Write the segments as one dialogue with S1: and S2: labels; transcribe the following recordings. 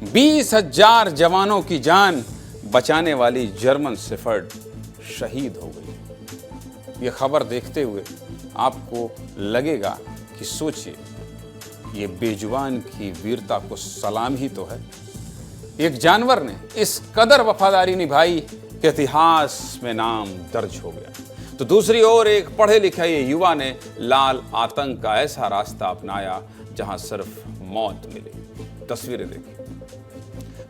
S1: 20,000 जवानों की जान बचाने वाली जर्मन शेफर्ड शहीद हो गई। ये खबर देखते हुए आपको लगेगा कि सोचिए, ये बेजुबान की वीरता को सलाम ही तो है। एक जानवर ने इस कदर वफादारी निभाई कि इतिहास में नाम दर्ज हो गया। तो दूसरी ओर एक पढ़े लिखे युवा ने लाल आतंक का ऐसा रास्ता अपनाया जहां सिर्फ मौत मिली। तस्वीरें देखिए।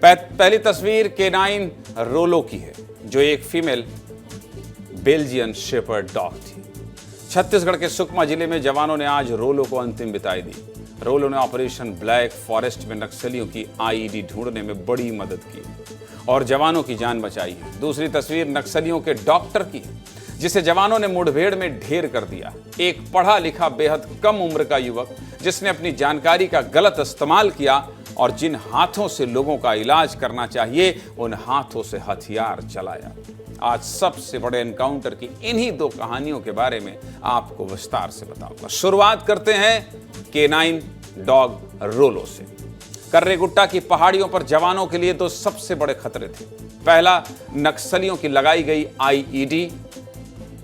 S1: पहली तस्वीर केनाइन रोलो की है, जो एक फीमेल बेल्जियन शेपर्ड डॉग थी। छत्तीसगढ़ के सुकमा जिले में जवानों ने आज रोलो को अंतिम विदाई दी। रोलो ने ऑपरेशन ब्लैक फॉरेस्ट में नक्सलियों की आईईडी ढूंढने में बड़ी मदद की और जवानों की जान बचाई है। दूसरी तस्वीर नक्सलियों के डॉक्टर की है, जिसे जवानों ने मुठभेड़ में ढेर कर दिया। एक पढ़ा लिखा बेहद कम उम्र का युवक, जिसने अपनी जानकारी का गलत इस्तेमाल किया और जिन हाथों से लोगों का इलाज करना चाहिए उन हाथों से हथियार चलाया। आज सबसे बड़े एनकाउंटर की इन्हीं दो कहानियों के बारे में आपको विस्तार से बताऊंगा। शुरुआत करते हैं केनाइन डॉग रोलो से। कर्रेगुट्टा की पहाड़ियों पर जवानों के लिए दो सबसे बड़े खतरे थे। पहला, नक्सलियों की लगाई गई आईईडी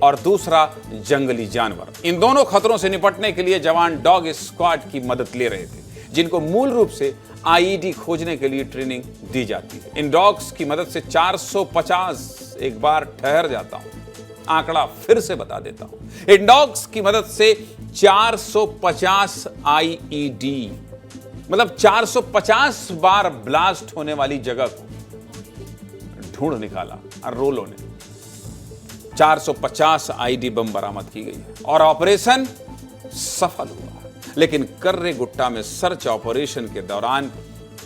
S1: और दूसरा, जंगली जानवर। इन दोनों खतरों से निपटने के लिए जवान डॉग स्क्वाड की मदद ले रहे थे, जिनको मूल रूप से आईईडी खोजने के लिए ट्रेनिंग दी जाती है। इन डॉग्स की मदद से 450, एक बार ठहर जाता हूं, आंकड़ा फिर से बता देता हूं। इन डॉग्स की मदद से 450 आईईडी, मतलब 450 बार ब्लास्ट होने वाली जगह को ढूंढ निकाला और रोलो ने। 450 आईडी बम बरामद की गई है और ऑपरेशन सफल हुआ। लेकिन कर्रेगुट्टा में सर्च ऑपरेशन के दौरान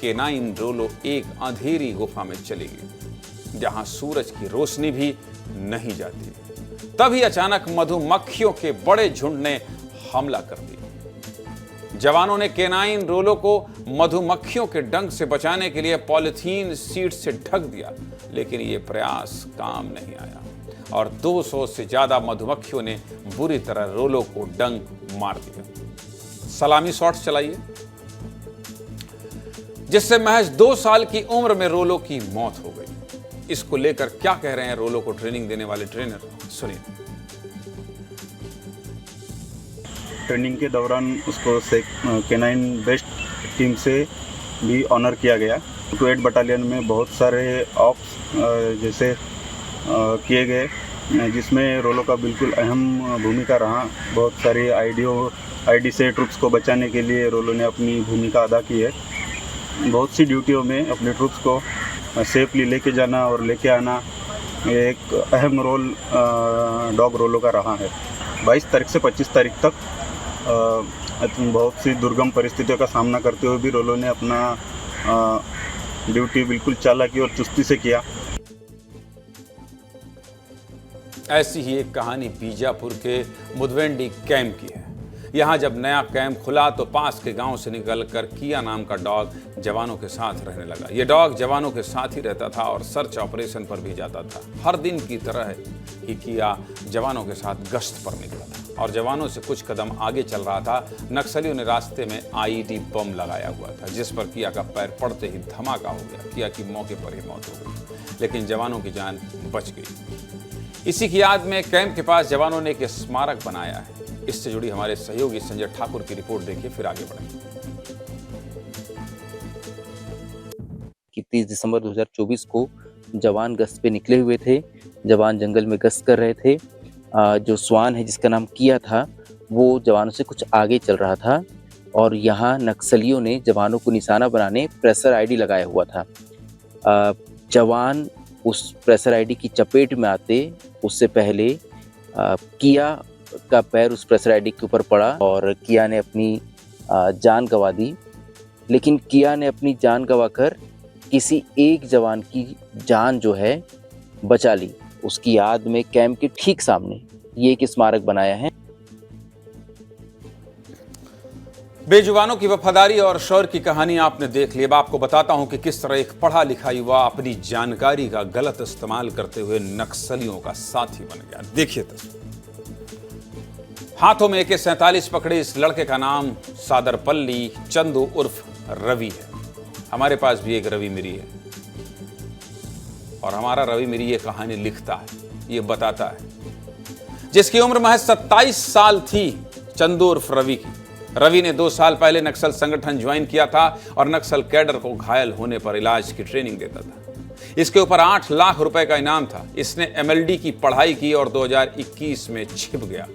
S1: केनाइन रोलो एक अंधेरी गुफा में चली गई, जहां सूरज की रोशनी भी नहीं जाती। तभी अचानक मधुमक्खियों के बड़े झुंड ने हमला कर दिया। जवानों ने केनाइन रोलो को मधुमक्खियों के डंक से बचाने के लिए पॉलिथीन शीट से ढक दिया, लेकिन यह प्रयास काम नहीं आया और 200 से ज्यादा मधुमक्खियों ने बुरी तरह रोलो को डंक मार दिया। सलामी शॉट्स चलाइए, जिससे महज 2 साल की उम्र में रोलो की मौत हो गई। इसको लेकर क्या कह रहे हैं रोलो को ट्रेनिंग देने वाले ट्रेनर, सुनिए।
S2: ट्रेनिंग के दौरान उसको केनाइन बेस्ट टीम से भी ऑनर किया गया। 28 बटालियन में बहुत सारे ऑप्स जैसे किए गए, जिसमें रोलो का बिल्कुल अहम भूमिका रहा। बहुत सारी आईडी से ट्रुप्स को बचाने के लिए रोलो ने अपनी भूमिका अदा की है। बहुत सी ड्यूटियों में अपने ट्रुप्स को सेफली लेके जाना और लेके आना एक अहम रोल डॉग रोलो का रहा है। 22 तारीख से 25 तारीख तक बहुत सी दुर्गम परिस्थितियों का सामना करते हुए भी रोलो ने अपना ड्यूटी बिल्कुल चालाकी और चुस्ती से किया।
S1: ऐसी ही एक कहानी बीजापुर के मुदवेंडी कैंप की है। यहाँ जब नया कैंप खुला तो पास के गांव से निकलकर किया नाम का डॉग जवानों के साथ रहने लगा। ये डॉग जवानों के साथ ही रहता था और सर्च ऑपरेशन पर भी जाता था। हर दिन की तरह ही किया जवानों के साथ गश्त पर निकला था और जवानों से कुछ कदम आगे चल रहा था। नक्सलियों ने रास्ते में आईईडी बम लगाया हुआ था, जिस पर किया का पैर पड़ते ही धमाका हो गया। किया की मौके पर ही मौत हो गई, लेकिन जवानों की जान बच गई। इसी की याद में कैंप के पास जवानों ने एक स्मारक बनाया है। इससे जुड़ी हमारे सहयोगी संजय ठाकुर की रिपोर्ट देखिए, फिर आगे बढ़ेंगे।
S3: 30 दिसंबर 2024 को जवान गश्त पे निकले हुए थे। जवान जंगल में गश्त कर रहे थे। जो स्वान है जिसका नाम किया था, वो जवानों से कुछ आगे चल रहा था और यहाँ नक्सलियों ने जवानों को निशाना बनाने प्रेशर आईडी लगाया हुआ था। जवान उस प्रेशर आईडी की चपेट में आते उससे पहले किया का पैर उस प्रेशर आईडी के ऊपर पड़ा और किया ने अपनी जान गंवा दी। लेकिन किया ने अपनी जान गंवाकर किसी एक जवान की जान जो है बचा ली। उसकी याद में कैंप के ठीक सामने ये एक स्मारक बनाया है।
S1: बेजुबानों की वफादारी और शौर्य की कहानी आपने देख ली। अब आपको बताता हूं कि किस तरह एक पढ़ा लिखा युवा अपनी जानकारी का गलत इस्तेमाल करते हुए नक्सलियों का साथी बन गया। देखिए तस्वीर। हाथों में AK-47 पकड़े इस लड़के का नाम सादरपल्ली चंदू उर्फ रवि है। हमारे पास भी एक रवि मिरी है और हमारा रवि मिरी ये कहानी लिखता है, ये बताता है। जिसकी उम्र महज 27 साल थी, चंदू उर्फ रवि की। रवि ने 2 साल पहले नक्सल संगठन ज्वाइन किया था और नक्सल कैडर को घायल होने पर इलाज की ट्रेनिंग देता था। इसके ऊपर 8 लाख रुपए का इनाम था। इसने MLD की पढ़ाई की और 2021 में छिप गया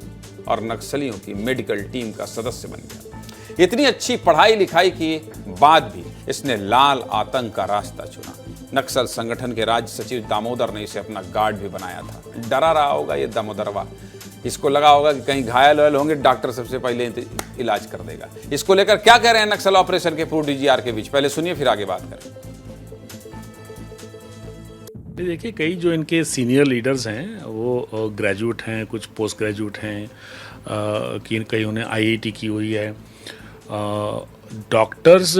S1: और नक्सलियों की मेडिकल टीम का सदस्य बन गया। इतनी अच्छी पढ़ाई लिखाई के बाद भी इसने लाल आतंक का रास्ता चुना। नक्सल संगठन के राज्य सचिव दामोदर ने इसे अपना गार्ड भी बनाया था। डरा रहा होगा ये दामोदरवा, इसको लगा होगा कि कहीं घायल वायल होंगे, डॉक्टर सबसे पहले इलाज कर देगा। इसको लेकर क्या कह रहे हैं नक्सल ऑपरेशन के पूर्व DGR के बीच, पहले सुनिए फिर आगे बात करें।
S4: देखिए, कई जो इनके सीनियर लीडर्स हैं वो ग्रेजुएट हैं, कुछ पोस्ट ग्रेजुएट हैं, कि कई उन्हें IIT की हुई है। डॉक्टर्स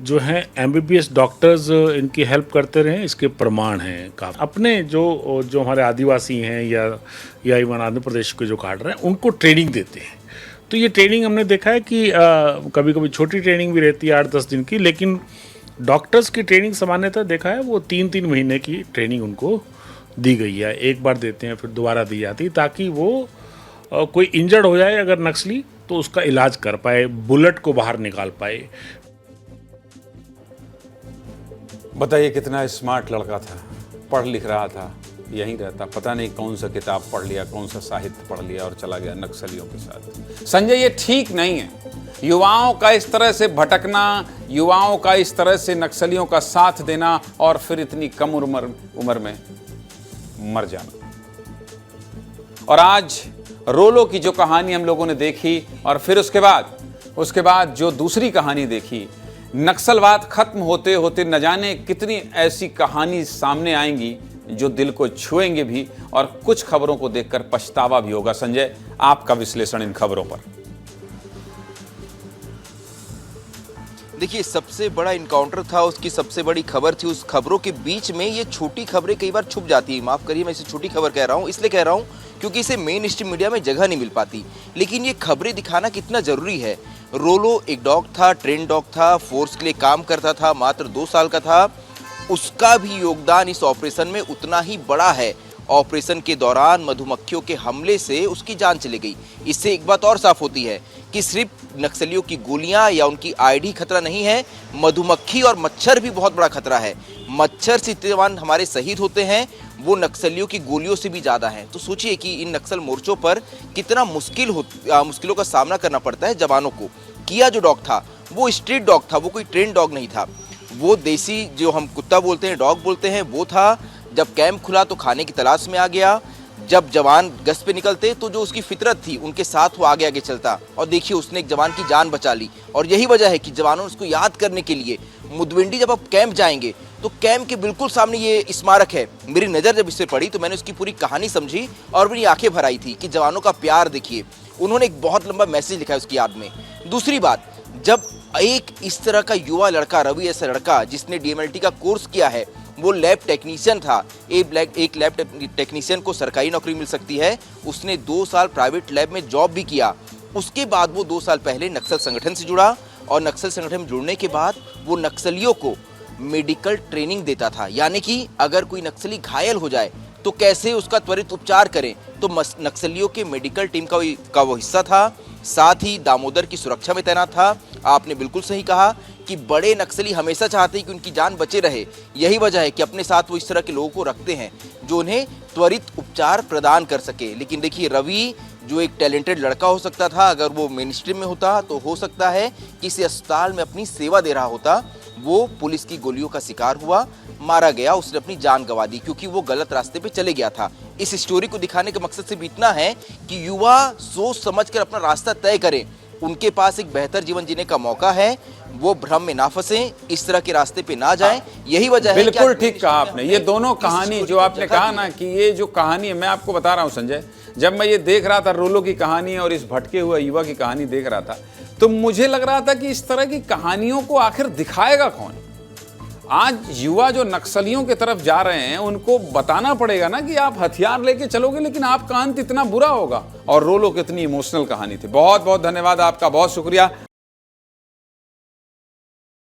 S4: जो हैं, MBBS डॉक्टर्स इनकी हेल्प करते रहे, इसके प्रमाण हैं काफ़ी। अपने जो हमारे आदिवासी हैं या इवन आंध्र प्रदेश के जो काट रहे हैं, उनको ट्रेनिंग देते हैं। तो ये ट्रेनिंग हमने देखा है कि कभी कभी छोटी ट्रेनिंग भी रहती है 8-10 दिन की, लेकिन डॉक्टर्स की ट्रेनिंग सामान्यतः देखा है वो 3-3 महीने की ट्रेनिंग उनको दी गई है। एक बार देते हैं फिर दोबारा दी जाती है, ताकि वो कोई इंजर्ड हो जाए अगर नक्सली तो उसका इलाज कर पाए, बुलेट को बाहर निकाल पाए।
S1: बताइए कितना स्मार्ट लड़का था, पढ़ लिख रहा था, यहीं रहता, पता नहीं कौन सा किताब पढ़ लिया, कौन सा साहित्य पढ़ लिया और चला गया नक्सलियों के साथ। संजय, ये ठीक नहीं है। युवाओं का इस तरह से भटकना, युवाओं का इस तरह से नक्सलियों का साथ देना और फिर इतनी कम उम्र में मर जाना। और आज रोलो की जो कहानी हम लोगों ने देखी और फिर उसके बाद जो दूसरी कहानी देखी, नक्सलवाद खत्म होते होते न जाने कितनी ऐसी कहानी सामने आएंगी जो दिल को छुएंगे भी और कुछ खबरों को देखकर पछतावा भी होगा। संजय, आपका विश्लेषण इन खबरों पर।
S5: देखिए, सबसे बड़ा इनकाउंटर था, उसकी सबसे बड़ी खबर थी। उस खबरों के बीच में ये छोटी खबरें कई बार छुप जाती है। माफ करिए, मैं इसे छोटी खबर कह रहा हूँ, इसलिए कह रहा हूँ क्योंकि इसे मेन स्ट्रीम मीडिया में जगह नहीं मिल पाती। लेकिन ये खबरें दिखाना कितना जरूरी है। रोलो एक डॉग था, ट्रेन डॉग था, फोर्स के लिए काम करता था, मात्र 2 साल का था। उसका भी योगदान इस ऑपरेशन में उतना ही बड़ा है। ऑपरेशन के दौरान मधुमक्खियों के हमले से उसकी जान चली गई। इससे एक बात और साफ होती है कि सिर्फ नक्सलियों की गोलियां या उनकी आईडी खतरा नहीं है, मधुमक्खी और मच्छर भी बहुत बड़ा खतरा है। मच्छर से इतने हमारे शहीद होते हैं, वो नक्सलियों की गोलियों से भी ज़्यादा है। तो सोचिए कि इन नक्सल मोर्चों पर कितना मुश्किलों का सामना करना पड़ता है जवानों को। किया जो डॉग था वो स्ट्रीट डॉग था, वो कोई ट्रेन डॉग नहीं था। वो देसी जो हम कुत्ता बोलते हैं, डॉग बोलते हैं, वो था। जब कैंप खुला तो खाने की तलाश में आ गया। जब जवान गश्त पे निकलते तो जो उसकी फितरत थी उनके साथ वो आगे आगे चलता। और देखिए, उसने एक जवान की जान बचा ली। और यही वजह है कि जवानों ने उसको याद करने के लिए मुदविंडी जब आप कैंप जाएंगे तो कैंप के बिल्कुल सामने ये स्मारक है। मेरी नज़र जब इस पर पड़ी तो मैंने उसकी पूरी कहानी समझी और मेरी आंखें भर आई थी कि जवानों का प्यार देखिए। उन्होंने एक बहुत लंबा मैसेज लिखा है उसकी याद में। दूसरी बात, जब एक इस तरह का युवा लड़का, रवि ऐसा लड़का जिसने DMLT का कोर्स किया है, वो लैब टेक्नीशियन था। एक लैब टेक्नीशियन को सरकारी नौकरी मिल सकती है। उसने 2 साल प्राइवेट लैब में जॉब भी किया। उसके बाद वो 2 साल पहले नक्सल संगठन से जुड़ा और नक्सल संगठन में जुड़ने के बाद वो नक्सलियों को मेडिकल ट्रेनिंग देता था। यानी कि अगर कोई नक्सली घायल हो जाए तो कैसे उसका त्वरित उपचार करें, तो नक्सलियों के मेडिकल टीम का वो हिस्सा था। साथ ही दामोदर की सुरक्षा में तैनात था। आपने बिल्कुल सही कहा कि बड़े नक्सली हमेशा चाहते हैं कि उनकी जान बचे रहे। यही वजह है कि अपने साथ वो इस तरह के लोगों को रखते हैं जो उन्हें त्वरित उपचार प्रदान कर सके। लेकिन देखिए, रवि जो एक टैलेंटेड लड़का हो सकता था, अगर वो मेन स्ट्रीम में होता तो हो सकता है किसी अस्पताल में अपनी सेवा दे रहा होता। वो पुलिस की गोलियों का शिकार हुआ, मारा गया, उसने अपनी जान गंवा दी क्योंकि वो गलत रास्ते पे चले गया था। इस स्टोरी को दिखाने के मकसद से भी इतना है कि युवा सोच समझकर अपना रास्ता तय करें। उनके पास एक बेहतर जीवन जीने का मौका है, वो भ्रम में ना फंसे, इस तरह के रास्ते पे ना जाएं। यही वजह है।
S1: बिल्कुल ठीक कहा आपने। ये दोनों कहानी जो आपने कहा ना कि ये जो कहानी है, मैं आपको बता रहा हूं संजय, जब मैं ये देख रहा था, रोलो की कहानी और इस भटके हुए युवा की कहानी देख रहा था, तो मुझे लग रहा था कि इस तरह की कहानियों को आखिर दिखाएगा कौन। आज युवा जो नक्सलियों की तरफ जा रहे हैं उनको बताना पड़ेगा ना कि आप हथियार लेके चलोगे लेकिन आपका अंत इतना बुरा होगा। और रोलो कितनी इमोशनल कहानी थी। बहुत बहुत धन्यवाद आपका, बहुत शुक्रिया।